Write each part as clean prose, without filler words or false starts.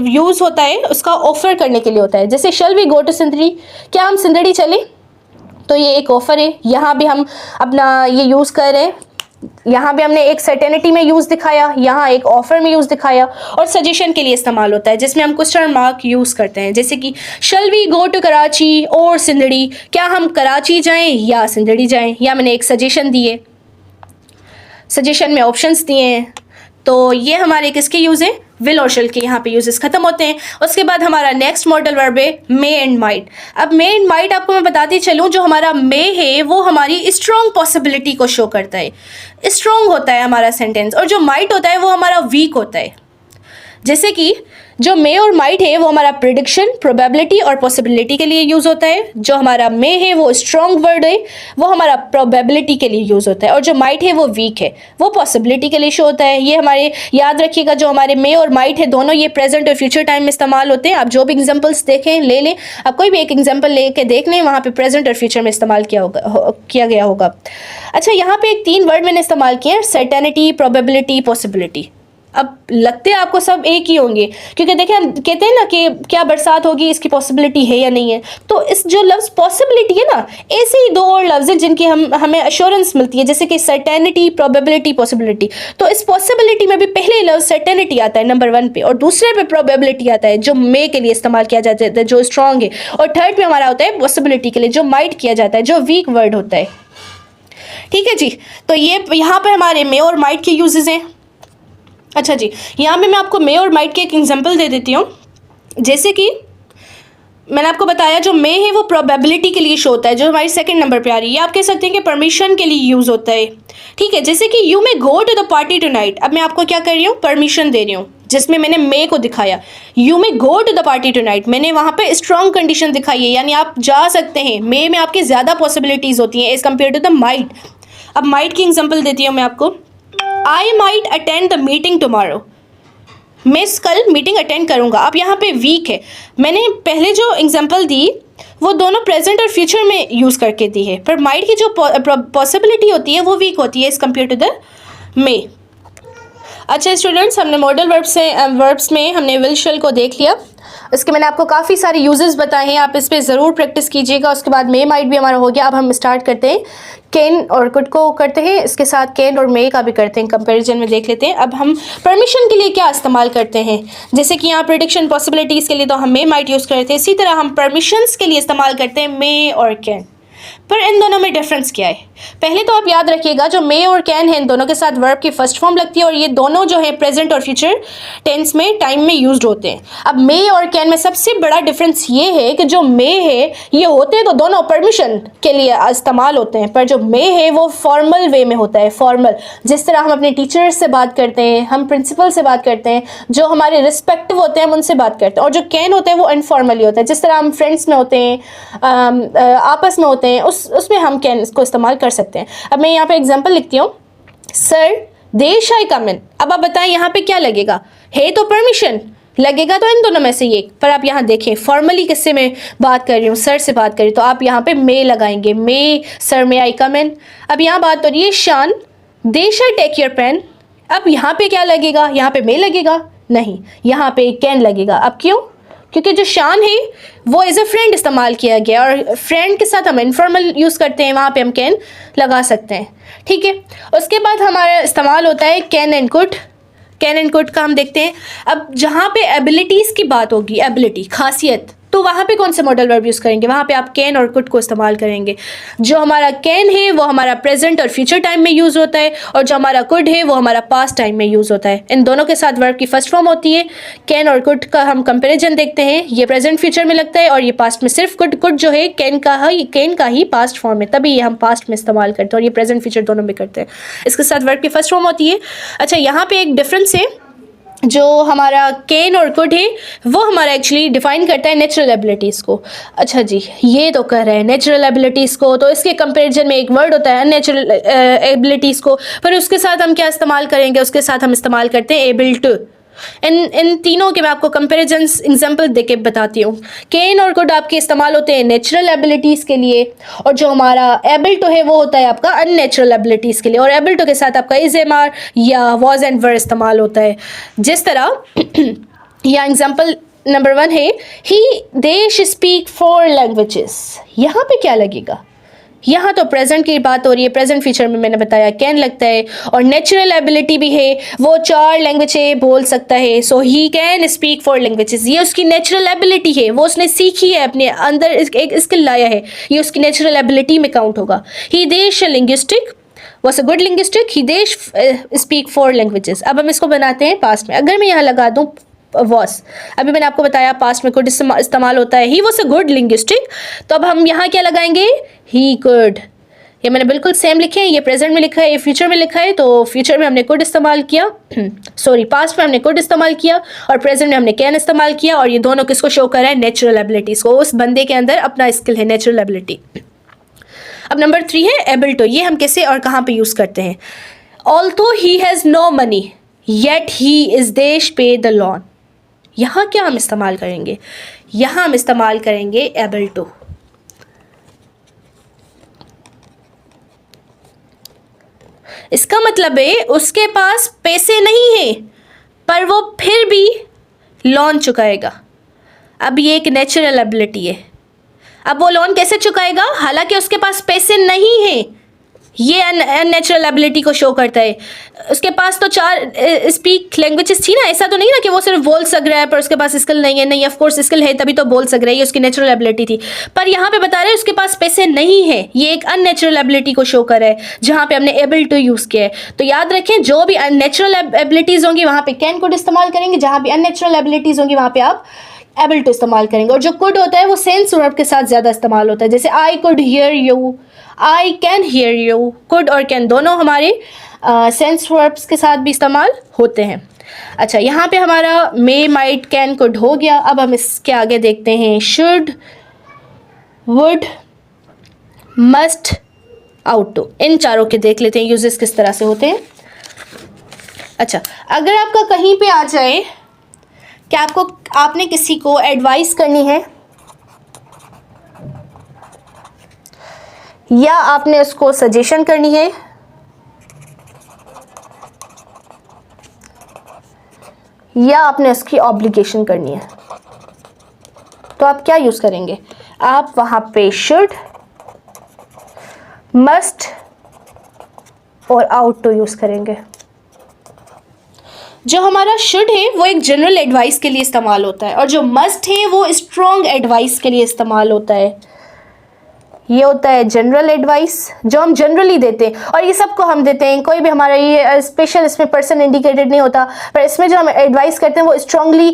Use होता है उसका ऑफर करने के लिए होता है। जैसे शैल वी गो टू सिंदड़ी, क्या हम सिंदड़ी चले, तो ये एक ऑफर है। यहाँ भी हम अपना ये यूज़ कर रहे हैं, यहाँ भी हमने एक सर्टेनिटी में यूज़ दिखाया, यहाँ एक ऑफर में यूज़ दिखाया। और सजेशन के लिए इस्तेमाल होता है जिसमें हम क्वेश्चन मार्क यूज़ करते हैं। जैसे कि shall we go to Karachi और सिंदड़ी, क्या हम कराची जाएं या सिंदड़ी जाएं, या मैंने एक सजेशन दिए, सजेशन में ऑप्शंस दिए हैं। तो ये हमारे किसके यूज़ हैं, विल और शैल के यहाँ पे यूजेस खत्म होते हैं। उसके बाद हमारा नेक्स्ट मॉडल वर्ब है मे एंड माइट। अब मे एंड माइट आपको मैं बताती चलूँ, जो हमारा मे है वो हमारी स्ट्रॉन्ग पॉसिबिलिटी को शो करता है, स्ट्रॉन्ग होता है हमारा सेंटेंस, और जो माइट होता है वो हमारा वीक होता है। जैसे कि जो मे और माइट है वो हमारा प्रिडिक्शन, प्रोबेबिलिटी और पॉसिबिलिटी के लिए यूज़ होता है। जो हमारा मे है वो स्ट्रॉन्ग वर्ड है, वो हमारा प्रोबेबिलिटी के लिए यूज़ होता है। और जो माइट है वो वीक है, वो पॉसिबिलिटी के लिए शो होता है। ये हमारे याद रखिएगा, जो हमारे मे और माइट है दोनों ये प्रेजेंट और फ्यूचर टाइम में इस्तेमाल होते हैं। आप जो भी एग्जाम्पल्स देखें ले लें, आप कोई भी एक एग्जाम्पल लेके देख लें, वहाँ पर प्रेजेंट और फ्यूचर में इस्तेमाल किया गया होगा। अच्छा, यहाँ पे एक 3 वर्ड मैंने इस्तेमाल किए हैं, सर्टेनिटी, प्रोबेबिलिटी, पॉसिबिलिटी। अब लगते हैं आपको सब एक ही होंगे, क्योंकि देखिए हम कहते हैं ना कि क्या बरसात होगी, इसकी पॉसिबिलिटी है या नहीं है। तो इस जो लफ्ज़ पॉसिबिलिटी है ना, ऐसे ही 2 और लफ्ज़ हैं जिनकी हमें अश्योरेंस मिलती है, जैसे कि सर्टेनिटी, प्रोबेबिलिटी, पॉसिबिलिटी। तो इस पॉसिबिलिटी में भी पहले लफ्ज़ सर्टेनिटी आता है नंबर 1 पे, और दूसरे पे प्रोबेबिलिटी आता है जो मे के लिए इस्तेमाल किया जाता है, जो स्ट्रॉन्ग है, और थर्ड पे हमारा होता है पॉसिबिलिटी के लिए जो माइट किया जाता है, जो वीक वर्ड होता है। ठीक है जी, तो ये यहाँ पर हमारे मे और माइट के यूजेस हैं। अच्छा जी, यहाँ पे मैं आपको मे और माइट के एक एग्जांपल दे देती हूँ। जैसे कि मैंने आपको बताया, जो मे है वो प्रोबेबिलिटी के लिए शो होता है, जो हमारी 2nd नंबर पे आ रही है। आप कह सकते हैं कि परमिशन के लिए यूज़ होता है। ठीक है, जैसे कि you may go to the party tonight. अब मैं आपको क्या कर रही हूँ, परमिशन दे रही हूँ, जिसमें मैंने मे को दिखाया, you may go to the party tonight, मैंने वहाँ पे स्ट्रॉन्ग कंडीशन दिखाई है, यानी आप जा सकते हैं। मे में आपकी ज़्यादा पॉसिबिलिटीज़ होती हैं as compared to the might. अब माइट की एग्जाम्पल देती हूँ मैं आपको, I might attend the meeting tomorrow, मैं कल मीटिंग अटेंड करूँगा। अब यहाँ पे वीक है, मैंने पहले जो एग्जांपल दी वो दोनों प्रेजेंट और फ्यूचर में यूज़ करके दी है, पर माइट की जो पॉसिबिलिटी होती है वो वीक होती है एज़ कम्पेयर टू द मे। अच्छा स्टूडेंट्स, हमने मॉडल वर्ब्स में हमने विल शैल को देख लिया। इसके मैंने आपको काफ़ी सारे यूजेस बताए हैं, आप इस पर ज़रूर प्रैक्टिस कीजिएगा। उसके बाद मे माइट भी हमारा हो गया। अब हम स्टार्ट करते हैं कैन और कुड को करते हैं, इसके साथ कैन और मे का भी करते हैं, कंपैरिजन में देख लेते हैं। अब हम परमिशन के लिए क्या इस्तेमाल करते हैं, जैसे कि यहाँ प्रेडिक्शन, पॉसिबिलिटीज़ के लिए तो हम मे माइट यूज़ करते हैं, इसी तरह हम परमिशंस के लिए इस्तेमाल करते हैं मे और कैन। पर इन दोनों में डिफरेंस क्या है, पहले तो आप याद रखिएगा, जो मे और कैन है इन दोनों के साथ वर्ब की फर्स्ट फॉर्म लगती है, और ये दोनों जो है प्रेजेंट और फ्यूचर टेंस में टाइम में यूज्ड होते हैं। अब मे और कैन में सबसे बड़ा डिफरेंस ये है कि जो मे है ये होते हैं तो दोनों परमिशन के लिए इस्तेमाल होते हैं, पर जो मे है वो फॉर्मल वे में होता है। फॉर्मल, जिस तरह हम अपने टीचर्स से बात करते हैं, हम प्रिंसिपल से बात करते हैं, जो हमारे रिस्पेक्टिव होते हैं हम उनसे बात करते हैं। और जो कैन होता है वो इनफॉर्मली होता है, जिस तरह हम फ्रेंड्स में होते हैं, आपस में होते हैं, उसमें हम कैन को इस्तेमाल कर सकते हैं। अब मैं यहाँ पे एग्जांपल लिखती हूँ, सर दे शाई कम इन। अब आप बताएं यहाँ पे क्या लगेगा, है तो परमिशन, लगेगा तो इन दोनों में से एक, पर आप यहाँ देखें फॉर्मली किससे मैं बात कर रही हूँ, सर से बात कर रही हूँ, तो आप यहाँ पे मे लगाएंगे, मे सर मे आई कम इन। अब यहाँ बात हो रही है शान, दे शाई टेक योर पेन। अब यहाँ पे क्या लगेगा, यहाँ पे मे लगेगा नहीं, यहाँ पे कैन लगेगा। अब क्यों, क्योंकि जो शान है वो एज ए फ्रेंड इस्तेमाल किया गया, और फ्रेंड के साथ हम इनफॉर्मल यूज़ करते हैं, वहाँ पे हम कैन लगा सकते हैं। ठीक है, उसके बाद हमारा इस्तेमाल होता है can and could. Can and could का हम देखते हैं। अब जहाँ पे एबिलिटीज़ की बात होगी, एबिलिटी खासियत, तो वहाँ पे कौन से मॉडल वर्ब यूज़ करेंगे, वहाँ पे आप कैन और कुड को इस्तेमाल करेंगे। जो हमारा कैन है वो हमारा प्रेजेंट और फ्यूचर टाइम में यूज़ होता है, और जो हमारा कुड है वो हमारा पास्ट टाइम में यूज़ होता है। इन दोनों के साथ वर्ब की फर्स्ट फॉर्म होती है। कैन और कुड का हम कंपेरिजन देखते हैं, ये प्रेजेंट फ्यूचर में लगता है और ये पास्ट में। सिर्फ कुड जो है कैन का ही पास्ट फॉर्म है, तभी ये हम पास्ट में इस्तेमाल करते हैं, और ये प्रेजेंट फ्यूचर दोनों में करते हैं। इसके साथ वर्ब की फर्स्ट फॉर्म होती है। अच्छा, यहाँ पे एक डिफरेंस है, जो हमारा कैन और कुड है वो हमारा एक्चुअली डिफाइन करता है नेचुरल एबिलिटीज़ को। अच्छा जी, ये तो कर रहे हैं नेचुरल एबिलिटीज़ को, तो इसके कंपैरिजन में एक वर्ड होता है नेचुरल एबिलिटीज़ को, पर उसके साथ हम क्या इस्तेमाल करेंगे, उसके साथ हम इस्तेमाल करते हैं एबल टू। इन तीनों के मैं आपको कंपैरिजन्स एग्जांपल देके बताती हूँ। कैन और कुड आपके इस्तेमाल होते हैं नेचुरल एबिलिटीज़ के लिए, और जो हमारा एबल टू है वो होता है आपका अननेचुरल एबिलिटीज़ के लिए, और एबल टू के साथ आपका इज एम आर या वॉज एंड वर इस्तेमाल होता है। जिस तरह या एग्जाम्पल नंबर 1 है ही देश स्पीक 4 लैंग्वेजेस। यहाँ पे क्या लगेगा? यहाँ तो प्रेजेंट की बात हो रही है, प्रेजेंट फीचर में मैंने बताया कैन लगता है, और नेचुरल एबिलिटी भी है, वो 4 लैंग्वेजें बोल सकता है। सो ही कैन स्पीक 4 लैंग्वेजेस, ये उसकी नेचुरल एबिलिटी है, वो उसने सीखी है, अपने अंदर एक स्किल लाया है, ये उसकी नेचुरल एबिलिटी में काउंट होगा। He does linguistic was a good linguistic, he does speak 4 languages. अब हम इसको बनाते हैं पास्ट में। अगर मैं यहाँ लगा दूँ वॉस, अभी मैंने आपको बताया पास्ट में कुड इस्तेमाल होता है, he was a good linguistic, तो अब हम यहाँ क्या लगाएंगे? He could. ये मैंने बिल्कुल सेम लिखे हैं, ये प्रेजेंट में लिखा है, ये फ्यूचर में लिखा है, तो फ्यूचर में हमने कुड इस्तेमाल किया, सॉरी पास्ट में हमने कुड इस्तेमाल किया, और प्रेजेंट में हमने कैन इस्तेमाल किया, और ये दोनों किसको शो कर रहा है? नेचुरल एबिलिटीज को। उस बंदे के अंदर अपना स्किल है, नेचुरल एबिलिटी। अब नंबर 3 है एबल टू। ये हम कैसे और कहाँ पे यूज़ करते हैं? Although he has no money yet he is देश पे द लॉन। यहाँ क्या हम इस्तेमाल करेंगे? यहाँ हम इस्तेमाल करेंगे एबल टू। इसका मतलब है उसके पास पैसे नहीं है, पर वो फिर भी लोन चुकाएगा। अब ये एक नेचुरल एबिलिटी है। अब वो लोन कैसे चुकाएगा? हालांकि उसके पास पैसे नहीं है, ये अननेचुरल एबिलिटी को शो करता है। उसके पास तो 4 स्पीक लैंग्वेजेस थी ना, ऐसा तो नहीं ना कि वो सिर्फ बोल सक रहा है पर उसके पास स्किल नहीं है। नहीं, ऑफ कोर्स स्किल है तभी तो बोल सक रहा है, ये उसकी नेचुरल एबिलिटी थी। पर यहाँ पे बता रहे हैं उसके पास पैसे नहीं है, ये एक अननेचुरल एबिलिटी को शो कर रहा है, जहाँ पे हमने एबल टू यूज़ किया है। तो याद रखें, जो भी अननेचुरल एबिलिटीज़ होंगी वहाँ पे कैन कुड इस्तेमाल करेंगे, जहाँ भी अननेचुरल एबिलिटीज़ होंगी वहाँ पे आप एबल टू इस्तेमाल करेंगे। और जो कुड होता है वो सेंस वर्ब के साथ ज़्यादा इस्तेमाल होता है, जैसे I could hear you, I can hear you. Could और कैन दोनों हमारे सेंस वर्ब्स के साथ भी इस्तेमाल होते हैं। अच्छा, यहाँ पे हमारा मे, माइट, कैन, कुड हो गया। अब हम इसके आगे देखते हैं should, would, must, ought to. इन चारों के देख लेते हैं यूजेस किस तरह से होते हैं। अच्छा, अगर आपका कहीं पे आ जाए कि आपने किसी को एडवाइस करनी है या आपने उसको सजेशन करनी है या आपने उसकी ऑब्लिगेशन करनी है, तो आप क्या यूज़ करेंगे? आप वहाँ पे शुड, मस्ट और आउट टू यूज़ करेंगे। जो हमारा शुड है वो एक जनरल एडवाइस के लिए इस्तेमाल होता है, और जो मस्ट है वो स्ट्रॉन्ग एडवाइस के लिए इस्तेमाल होता है। ये होता है जनरल एडवाइस जो हम जनरली देते हैं, और ये सबको हम देते हैं, कोई भी हमारा ये स्पेशल इसमें पर्सन इंडिकेटेड नहीं होता, पर इसमें जो हम एडवाइस करते हैं वो स्ट्रांगली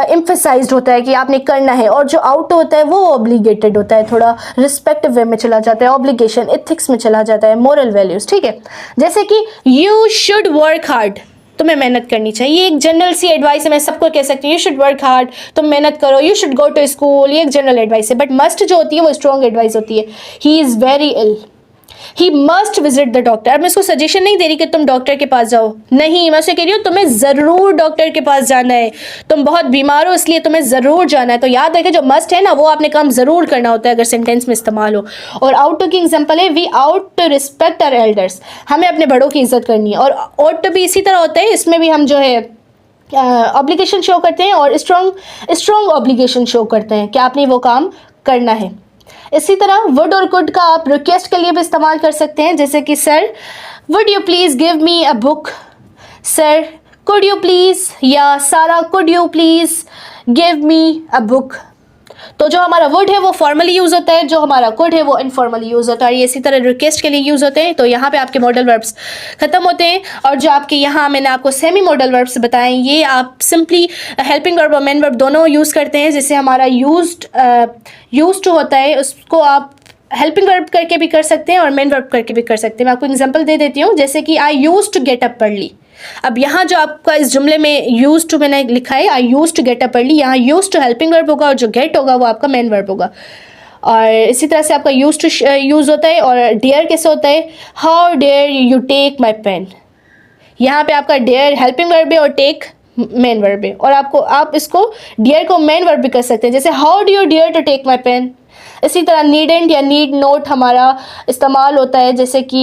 एम्फेसाइज्ड होता है कि आपने करना है। और जो आउट होता है वो ऑब्लिगेटेड होता है, थोड़ा रिस्पेक्टिव वे में चला जाता है, ऑब्लिगेशन, एथिक्स में चला जाता है, मोरल वैल्यूज। ठीक है, जैसे कि यू शुड वर्क हार्ड, तुम्हें मेहनत करनी चाहिए, ये एक जनरल सी एडवाइस है, मैं सबको कह सकती हूँ यू शुड वर्क हार्ड, तुम मेहनत करो, you should go to school, ये एक जनरल एडवाइस है। बट मस्ट जो होती है वो स्ट्रॉन्ग एडवाइस होती है। He is very ill, he must visit the doctor. अब मैं उसको सजेशन नहीं दे रही कि तुम डॉक्टर के पास जाओ, नहीं, मैं उसे कह रही हूँ तुम्हें ज़रूर डॉक्टर के पास जाना है, तुम बहुत बीमार हो इसलिए तुम्हें ज़रूर जाना है। तो याद रखें जो मस्ट है ना वो आपने काम ज़रूर करना होता है अगर सेंटेंस में इस्तेमाल हो। और आउट टू की एग्जाम्पल है we ought to respect our elders, हमें अपने बड़ों की इज्जत करनी है। और आउट टू भी इसी तरह होता है, इसमें भी हम जो है ऑब्लिगेशन शो करते हैं और स्ट्रॉन्ग ऑब्लिगेशन शो करते हैं कि आपने वो काम करना है। इसी तरह वुड और कुड का आप रिक्वेस्ट के लिए भी इस्तेमाल कर सकते हैं, जैसे कि sir would you please give me a book, sir could you please, या सारा could you please give me a book. तो जो हमारा वुड है वो फॉर्मली यूज़ होता है, जो हमारा कुड है वो इनफॉर्मली यूज़ होता है। ये इसी तरह रिक्वेस्ट के लिए यूज़ होते हैं। तो यहाँ पे आपके मॉडल वर्ब्स ख़त्म होते हैं, और जो आपके यहाँ मैंने आपको सेमी मॉडल वर्ब्स बताएं ये आप सिंपली हेल्पिंग वर्ब और मेन वर्ब दोनों यूज़ करते हैं। जैसे हमारा यूज्ड टू होता है उसको आप हेल्पिंग वर्ब करके भी कर सकते हैं और मेन वर्ब करके भी कर सकते हैं। मैं आपको एग्जांपल दे देती हूँ, जैसे कि I used to get up early. अब यहाँ जो आपका इस जुमले में यूज टू मैंने लिखा है I use to get up early, यहाँ यूज टू हेल्पिंग वर्ब होगा और जो गेट होगा वो आपका मेन वर्ब होगा। और इसी तरह से आपका यूज टू यूज़ होता है। और डेयर कैसे होता है, how dare you take my pen, यहाँ पे आपका डेयर हेल्पिंग वर्ब है और टेक मेन वर्ब है। और आप इसको डेयर को मेन वर्ब भी कर सकते हैं, जैसे how do you dare to take my pen. इसी तरह नीडेंट या नीड नोट हमारा इस्तेमाल होता है, जैसे कि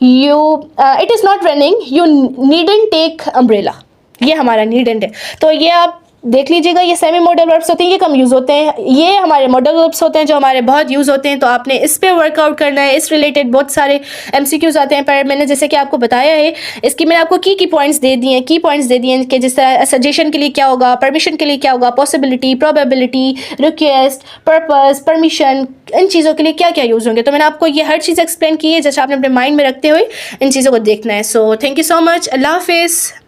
you it is not raining, you needn't take umbrella, ये हमारा नीडेंट है। तो ये आप देख लीजिएगा, ये सेमी मॉडल वर्ब्स होते हैं, ये कम यूज़ होते हैं, ये हमारे मॉडल वर्ब्स होते हैं जो हमारे बहुत यूज़ होते हैं। तो आपने इस पे वर्कआउट करना है। इस रिलेटेड बहुत सारे MCQs आते हैं, पर मैंने जैसे कि आपको बताया है, इसकी मैंने आपको की पॉइंट्स दे दिए हैं, की पॉइंट्स दे दिए हैं कि जिस तरह सजेशन के लिए क्या होगा, परमिशन के लिए क्या होगा, possibility, probability, request, purpose, permission, इन चीज़ों के लिए क्या क्या यूज़ होंगे। तो मैंने आपको ये हर चीज़ एक्सप्लेन की है, जैसे आपने अपने माइंड में रखते हुए इन चीज़ों को देखना है। So thank you so much. अल्लाह हाफिज़।